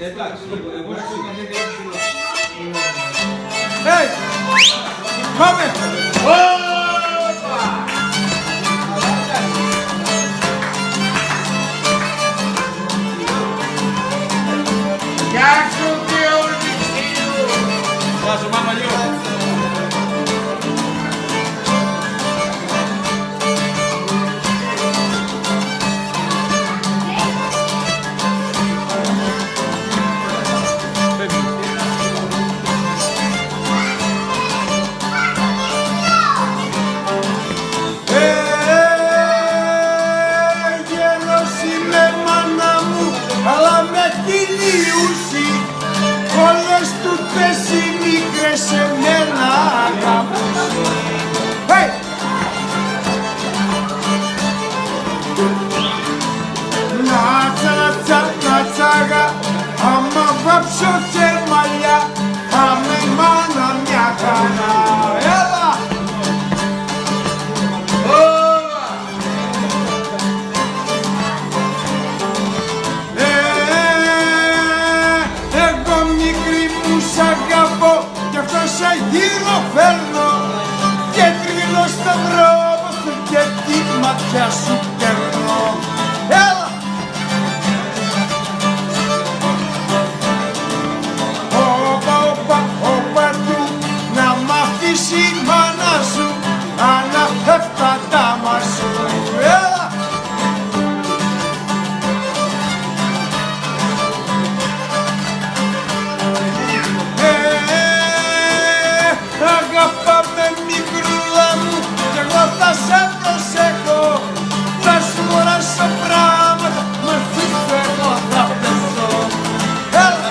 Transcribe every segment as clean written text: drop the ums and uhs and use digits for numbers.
Εντάξει, εγώ σου Hey! Πάμε! Γεια σου Διονυσίου! Γεια σου Μαμαλιό! Όλες τούτες οι μικρές εμένα αγαπούσαι. Hey! Νατσαγα, άμα βάψω και μαλλιά, θα με μάνα μια χαρά. Έλα! Σ' αγαπώ κι αυτό σε γύρω φέρνω και τριγυρνώ στον δρόμο σου και τη ματιά σου παίρνω. Έλα! Όπα, όπα, όπα του να μ' αφήσει η μάνα σου αναφεύτα τα μασού. Έλα! Αγαπάμε μικρούλα μου κι εγώ θα σε προσέχω. Θα σου μωράσω πράγματα, μαζί σου εγώ θα πέσω. Έλα!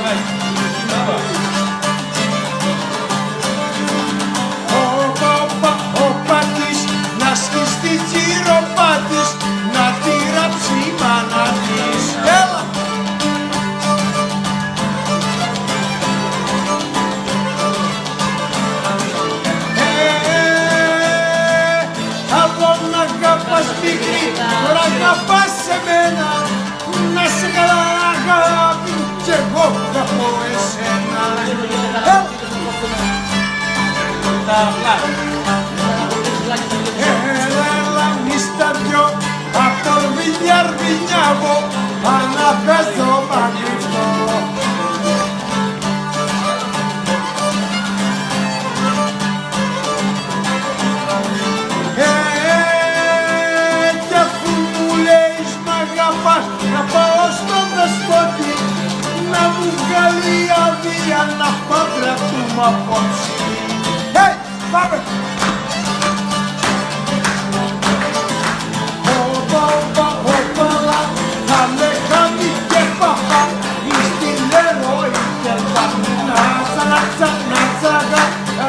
Όπα, όπα, όπα της, να σκιστεί τσιροπά της, να τη ράψει η μάνα της. Έλα! Τώρα αγαπάς εμένα, να σε καλά αγάπη κι εγώ θα πω εσένα. Έλα μη στα δυο, απ' τον βιλιάρ-βιλιάβο, αναπέζω μαγνητό. Να πάω στο δεσπότη, να μου βγάλει αδεία να παντρευτούμε απόψε. Hey, πάμε! Όπα, όπα, όπαλα, θα με χάνει και παπά, στην ερώη τελπά. Νάτσα, νάτσαγα,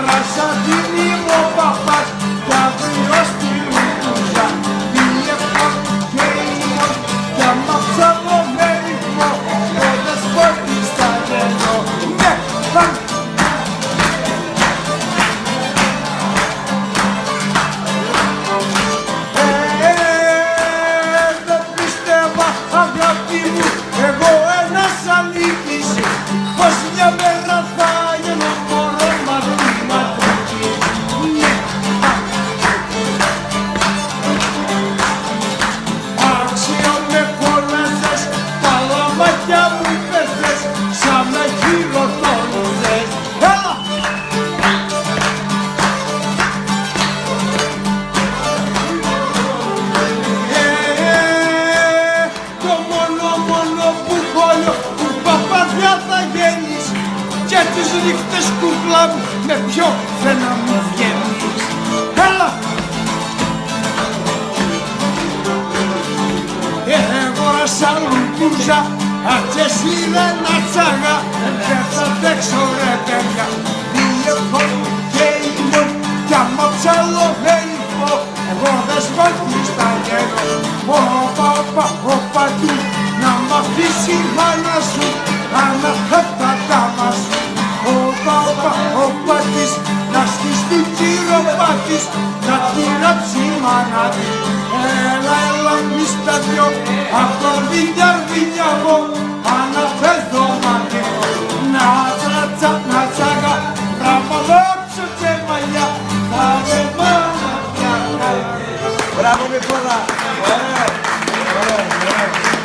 ράσα δίνει μου ο παπάς, κι αύριο στη λουτούζα, διεύκον και ημών. Κι άμα ψάχνω με ρυθμό, ο δεσπότης θα γένω. Ναι, πάμε! Δεν πίστευα αγάπη μου, εγώ ένας αλήτης, πως μια μέρα θα γίνω μωρό μαθηματική. Ναι, άξιο με φώναζες, τα λαμάκια μου πέθες, σαν με χειροτώνουσες. Έλα! Το μόνο που χώνω, που παπαδιά θα γίνεις, και τις νύχτες κουκλά μου, με ποιο δεν να μου βγαίνεις. Έλα! Εγώ σαν λουκούζα, ατσέσι δεν ατσάγα, δεν θα αντέξω ρε παιδιά. Διεύχον και ημών, κι άμα ψαλώ με ηχώ, εγώ δεσπότης θα γίνω. Όπα, όπα, όπα του, να μ' αφήσει η μάνα σου, αναφεύτα τα μασού. Όπα, όπα, όπα της, να σκιστεί τσιροπά της, να τη ράψει η μάνα της. Έλα, έλα, μη στα δυο, απ' τον Βινιάρ, αναπέδω μάτι. Να τσατσα, να τσακα, ραμαδόξω και μαλλιά. Θα με μάνα πια. Μπράβο Νικόλα. Ωραία. Ωραία.